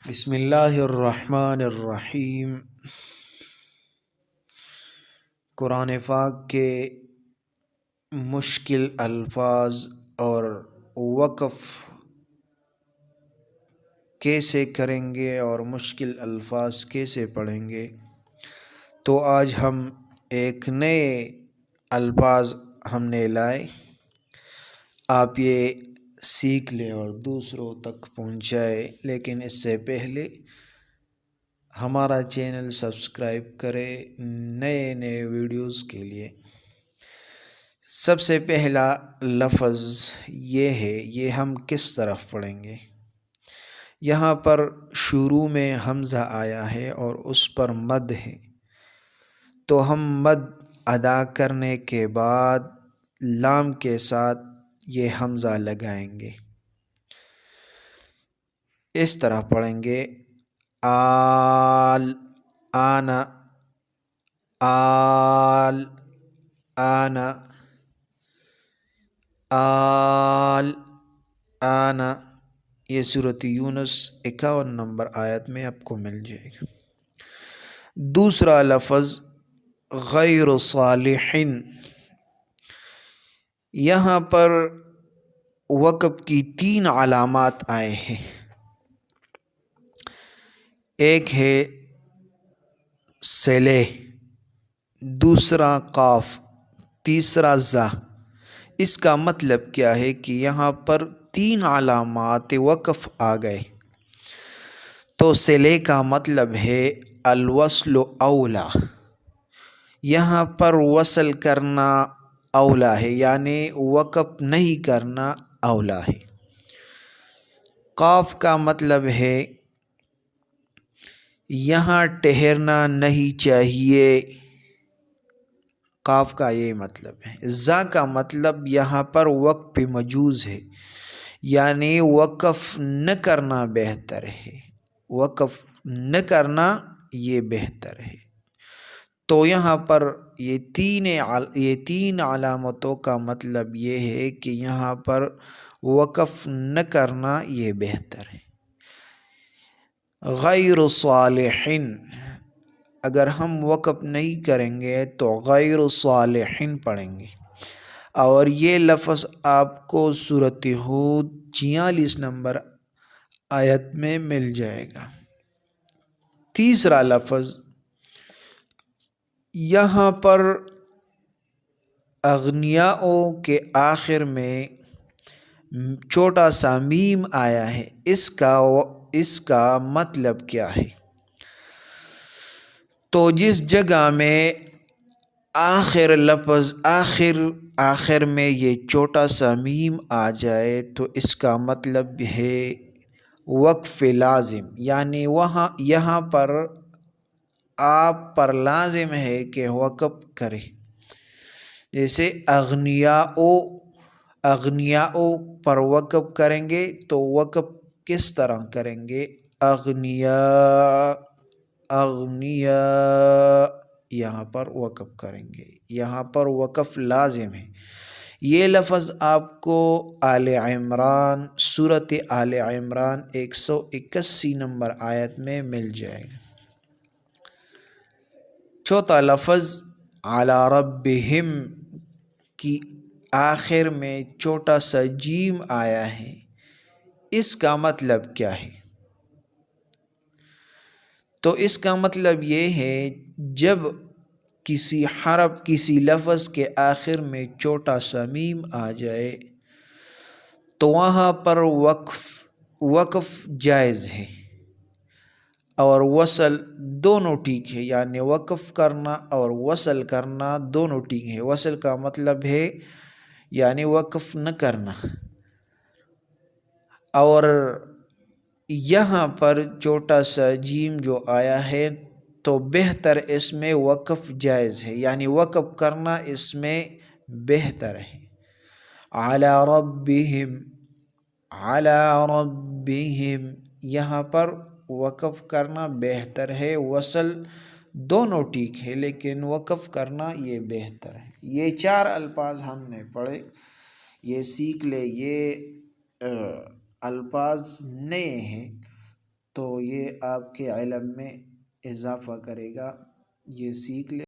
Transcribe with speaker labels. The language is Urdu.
Speaker 1: بسم اللہ الرحمن الرحیم۔ قرآن پاک کے مشکل الفاظ اور وقف کیسے کریں گے اور مشکل الفاظ کیسے پڑھیں گے، تو آج ہم ایک نئے الفاظ ہم نے لائے، آپ یہ سیکھ لیں اور دوسروں تک پہنچائے۔ لیکن اس سے پہلے ہمارا چینل سبسکرائب کرے نئے نئے ویڈیوز کے لیے۔ سب سے پہلا لفظ یہ ہے، یہ ہم کس طرف پڑھیں گے؟ یہاں پر شروع میں حمزہ آیا ہے اور اس پر مد ہے، تو ہم مد ادا کرنے کے بعد لام کے ساتھ یہ حمزہ لگائیں گے، اس طرح پڑھیں گے آل آنا آل آنا آل آنا۔ یہ سورۃ یونس 51 نمبر آیت میں آپ کو مل جائے گا۔ دوسرا لفظ غیر صالحین، یہاں پر وقف کی 3 علامات آئے ہیں، ایک ہے صلہ، دوسرا قاف، تیسرا زا۔ اس کا مطلب کیا ہے کہ یہاں پر 3 علامات وقف آ گئے۔ تو صلہ کا مطلب ہے الوصل اولا، یہاں پر وصل کرنا اولا ہے، یعنی وقف نہیں کرنا اولا ہے۔ قاف کا مطلب ہے یہاں ٹھہرنا نہیں چاہیے، قاف کا یہ مطلب ہے۔ زا کا مطلب یہاں پر وقف مجوز ہے، یعنی وقف نہ کرنا بہتر ہے، وقف نہ کرنا یہ بہتر ہے۔ تو یہاں پر یہ تین علامتوں کا مطلب یہ ہے کہ یہاں پر وقف نہ کرنا یہ بہتر ہے۔ غیر صالحین، اگر ہم وقف نہیں کریں گے تو غیر صالحین پڑھیں گے، اور یہ لفظ آپ کو سورۃ ہود 46 نمبر آیت میں مل جائے گا۔ تیسرا لفظ یہاں پر اغنیاء کے آخر میں چھوٹا سا میم آیا ہے، اس کا مطلب کیا ہے؟ تو جس جگہ میں آخر لفظ آخر میں یہ چھوٹا سا میم آ جائے تو اس کا مطلب ہے وقف لازم، یعنی یہاں پر آپ پر لازم ہے کہ وقف کرے۔ جیسے اغنیاء پر وقف کریں گے تو وقف کس طرح کریں گے؟ اغنیاء یہاں پر وقف کریں گے، یہاں پر وقف لازم ہے۔ یہ لفظ آپ کو سورۃ آل عمران 181 نمبر آیت میں مل جائے گا۔ چوتھا لفظ علی ربہم کی آخر میں چھوٹا سا جیم آیا ہے، اس کا مطلب کیا ہے؟ تو اس کا مطلب یہ ہے جب کسی لفظ کے آخر میں چھوٹا سا میم آ جائے تو وہاں پر وقف جائز ہے اور وصل دونوں ٹھیک ہے، یعنی وقف کرنا اور وصل کرنا دونوں ٹھیک ہے۔ وصل کا مطلب ہے یعنی وقف نہ کرنا، اور یہاں پر چھوٹا سا جیم جو آیا ہے تو بہتر اس میں وقف جائز ہے، یعنی وقف کرنا اس میں بہتر ہے۔ علی ربہم یہاں پر وقف کرنا بہتر ہے، وصل دونوں ٹھیک ہے لیکن وقف کرنا یہ بہتر ہے۔ یہ 4 الفاظ ہم نے پڑھے، یہ سیکھ لے۔ یہ الفاظ نئے ہیں تو یہ آپ کے علم میں اضافہ کرے گا، یہ سیکھ لے۔